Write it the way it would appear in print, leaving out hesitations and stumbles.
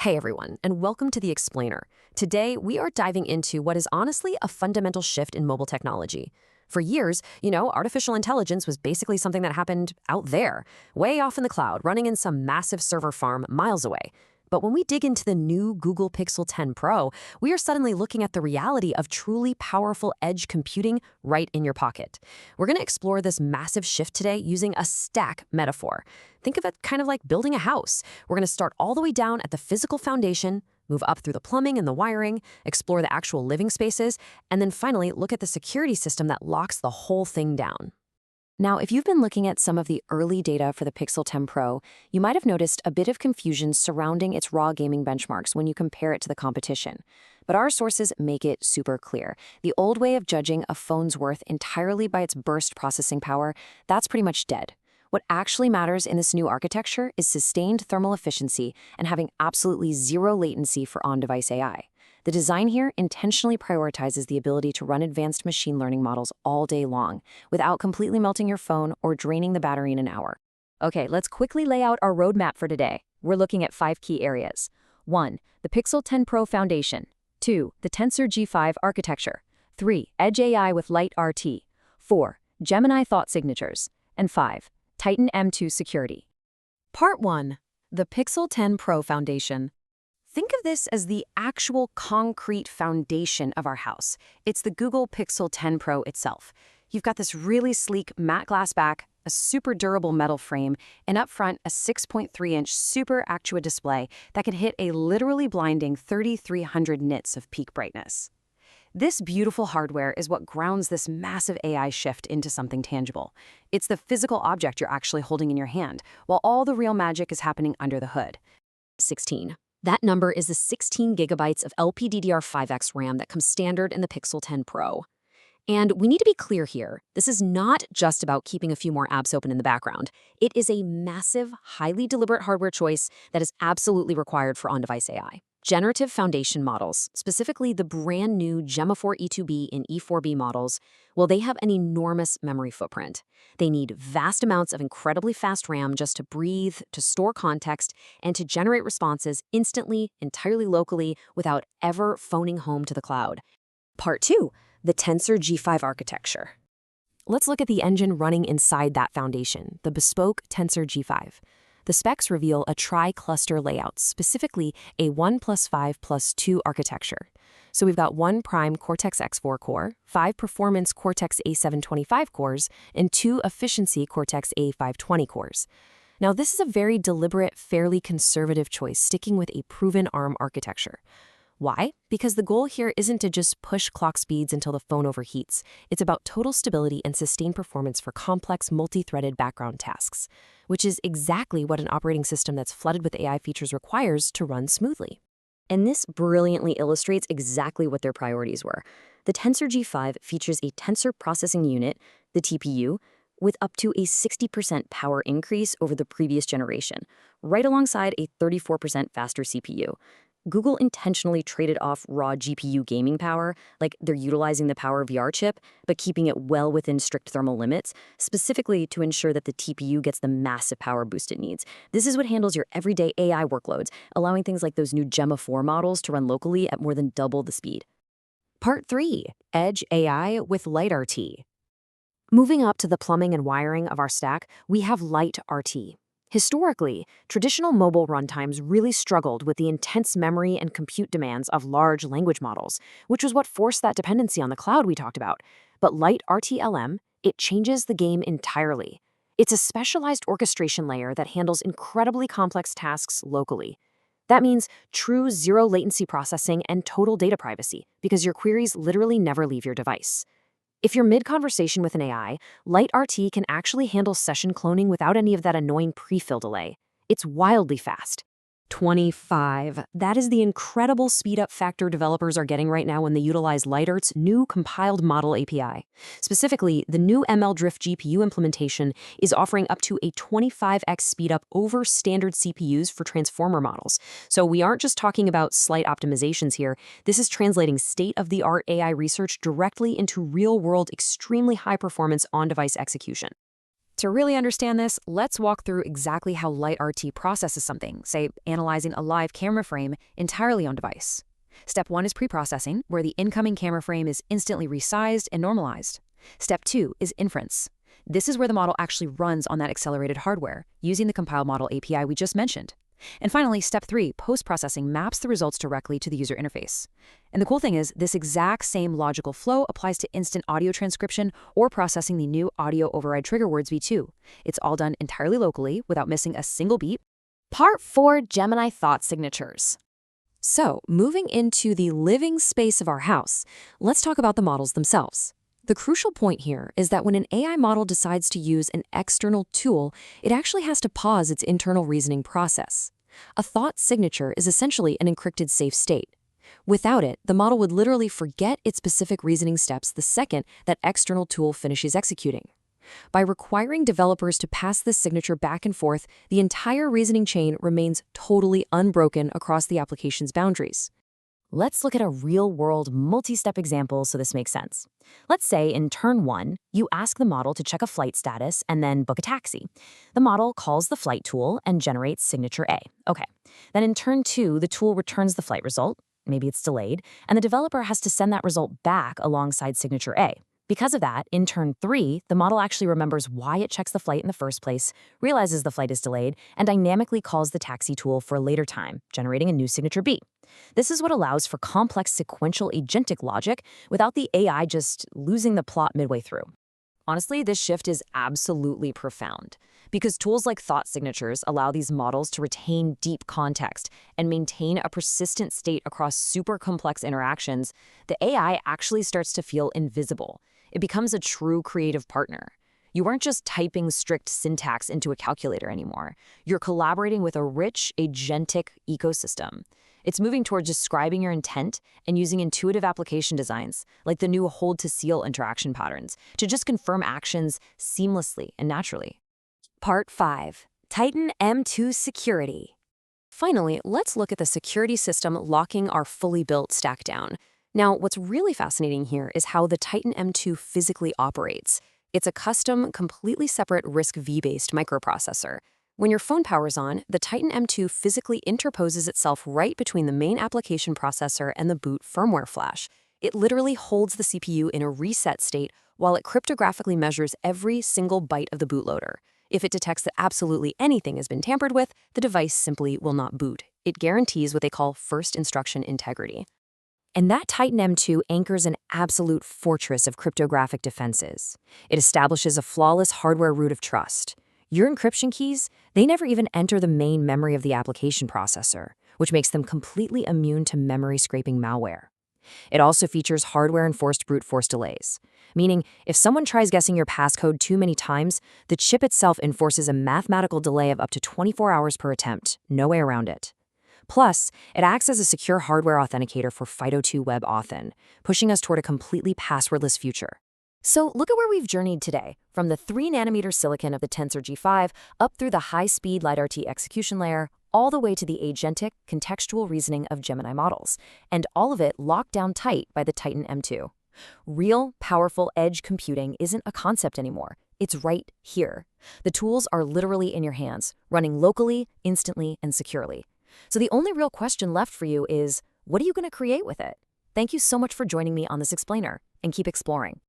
Hey everyone, and welcome to The Explainer. Today, we are diving into what is honestly a fundamental shift in mobile technology. For years, artificial intelligence was basically something that happened out there, way off in the cloud, running in some massive server farm miles away. But when we dig into the new Google Pixel 10 Pro, we are suddenly looking at the reality of truly powerful edge computing right in your pocket. We're going to explore this massive shift today using a stack metaphor. Think of it kind of like building a house. We're going to start all the way down at the physical foundation, move up through the plumbing and the wiring, explore the actual living spaces, and then finally look at the security system that locks the whole thing down. Now, if you've been looking at some of the early data for the Pixel 10 Pro, you might have noticed a bit of confusion surrounding its raw gaming benchmarks when you compare it to the competition. But our sources make it super clear. The old way of judging a phone's worth entirely by its burst processing power, that's pretty much dead. What actually matters in this new architecture is sustained thermal efficiency and having absolutely zero latency for on-device AI. The design here intentionally prioritizes the ability to run advanced machine learning models all day long without completely melting your phone or draining the battery in an hour. Okay, let's quickly lay out our roadmap for today. We're looking at 5 key areas. 1. The Pixel 10 Pro Foundation. 2. The Tensor G5 architecture. 3. Edge AI with LiteRT. 4. Gemini thought signatures. And 5. Titan M2 security. Part 1. The Pixel 10 Pro Foundation. Think of this as the actual concrete foundation of our house. It's the Google Pixel 10 Pro itself. You've got this really sleek matte glass back, a super durable metal frame, and up front a 6.3-inch Super Actua display that can hit a literally blinding 3,300 nits of peak brightness. This beautiful hardware is what grounds this massive AI shift into something tangible. It's the physical object you're actually holding in your hand, while all the real magic is happening under the hood. 16. That number is the 16 gigabytes of LPDDR5X RAM that comes standard in the Pixel 10 Pro. And we need to be clear here, this is not just about keeping a few more apps open in the background. It is a massive, highly deliberate hardware choice that is absolutely required for on-device AI. Generative foundation models, specifically the brand new Gemma 4 E2B and E4B models, well, they have an enormous memory footprint. They need vast amounts of incredibly fast RAM just to breathe, to store context, and to generate responses instantly, entirely locally, without ever phoning home to the cloud. Part 2, the Tensor G5 architecture. Let's look at the engine running inside that foundation, the bespoke Tensor G5. The specs reveal a tri-cluster layout, specifically a 1+5+2 architecture. So we've got 1 prime Cortex-X4 core, 5 performance Cortex-A725 cores, and 2 efficiency Cortex-A520 cores. Now, this is a very deliberate, fairly conservative choice, sticking with a proven ARM architecture. Why? Because the goal here isn't to just push clock speeds until the phone overheats. It's about total stability and sustained performance for complex, multi-threaded background tasks, which is exactly what an operating system that's flooded with AI features requires to run smoothly. And this brilliantly illustrates exactly what their priorities were. The Tensor G5 features a tensor processing unit, the TPU, with up to a 60% power increase over the previous generation, right alongside a 34% faster CPU. Google intentionally traded off raw GPU gaming power, like they're utilizing the Power VR chip, but keeping it well within strict thermal limits, specifically to ensure that the TPU gets the massive power boost it needs. This is what handles your everyday AI workloads, allowing things like those new Gemma 4 models to run locally at more than double the speed. Part 3, Edge AI with LiteRT. Moving up to the plumbing and wiring of our stack, we have LiteRT. Historically, traditional mobile runtimes really struggled with the intense memory and compute demands of large language models, which was what forced that dependency on the cloud we talked about. But LiteRT-LM, it changes the game entirely. It's a specialized orchestration layer that handles incredibly complex tasks locally. That means true zero-latency processing and total data privacy, because your queries literally never leave your device. If you're mid-conversation with an AI, LiteRT can actually handle session cloning without any of that annoying pre-fill delay. It's wildly fast. 25. That is the incredible speed-up factor developers are getting right now when they utilize LiteRT's new compiled model API. Specifically, the new ML-Drift GPU implementation is offering up to a 25x speed-up over standard CPUs for transformer models. So we aren't just talking about slight optimizations here. This is translating state-of-the-art AI research directly into real-world, extremely high-performance on-device execution. To really understand this, let's walk through exactly how LiteRT processes something, say analyzing a live camera frame entirely on device. Step 1 is preprocessing, where the incoming camera frame is instantly resized and normalized. Step 2 is inference. This is where the model actually runs on that accelerated hardware, using the compile model API we just mentioned. And finally, step 3, post-processing, maps the results directly to the user interface. And the cool thing is, this exact same logical flow applies to instant audio transcription or processing the new audio override trigger words v2. It's all done entirely locally without missing a single beat. Part 4, Gemini thought signatures. So, moving into the living space of our house, let's talk about the models themselves. The crucial point here is that when an AI model decides to use an external tool, it actually has to pause its internal reasoning process. A thought signature is essentially an encrypted safe state. Without it, the model would literally forget its specific reasoning steps the second that external tool finishes executing. By requiring developers to pass this signature back and forth, the entire reasoning chain remains totally unbroken across the application's boundaries. Let's look at a real-world, multi-step example so this makes sense. Let's say in turn 1, you ask the model to check a flight status and then book a taxi. The model calls the flight tool and generates signature A. Okay. Then in turn 2, the tool returns the flight result, maybe it's delayed, and the developer has to send that result back alongside signature A. Because of that, in turn 3, the model actually remembers why it checks the flight in the first place, realizes the flight is delayed, and dynamically calls the taxi tool for a later time, generating a new signature B. This is what allows for complex sequential agentic logic without the AI just losing the plot midway through. Honestly, this shift is absolutely profound, because tools like thought signatures allow these models to retain deep context and maintain a persistent state across super complex interactions. The AI actually starts to feel invisible. It becomes a true creative partner. You aren't just typing strict syntax into a calculator anymore. You're collaborating with a rich, agentic ecosystem. It's moving toward describing your intent and using intuitive application designs, like the new hold-to-seal interaction patterns, to just confirm actions seamlessly and naturally. Part 5. Titan M2 Security. Finally, let's look at the security system locking our fully built stack down. Now, what's really fascinating here is how the Titan M2 physically operates. It's a custom, completely separate RISC-V-based microprocessor. When your phone powers on, the Titan M2 physically interposes itself right between the main application processor and the boot firmware flash. It literally holds the CPU in a reset state while it cryptographically measures every single byte of the bootloader. If it detects that absolutely anything has been tampered with, the device simply will not boot. It guarantees what they call first instruction integrity. And that Titan M2 anchors an absolute fortress of cryptographic defenses. It establishes a flawless hardware root of trust. Your encryption keys, they never even enter the main memory of the application processor, which makes them completely immune to memory scraping malware. It also features hardware-enforced brute force delays, meaning if someone tries guessing your passcode too many times, the chip itself enforces a mathematical delay of up to 24 hours per attempt, no way around it. Plus, it acts as a secure hardware authenticator for FIDO2 Web Authn, pushing us toward a completely passwordless future. So look at where we've journeyed today, from the 3nm silicon of the Tensor G5 up through the high-speed LiteRT execution layer, all the way to the agentic, contextual reasoning of Gemini models, and all of it locked down tight by the Titan M2. Real, powerful edge computing isn't a concept anymore. It's right here. The tools are literally in your hands, running locally, instantly, and securely. So the only real question left for you is, what are you going to create with it? Thank you so much for joining me on this explainer, and keep exploring.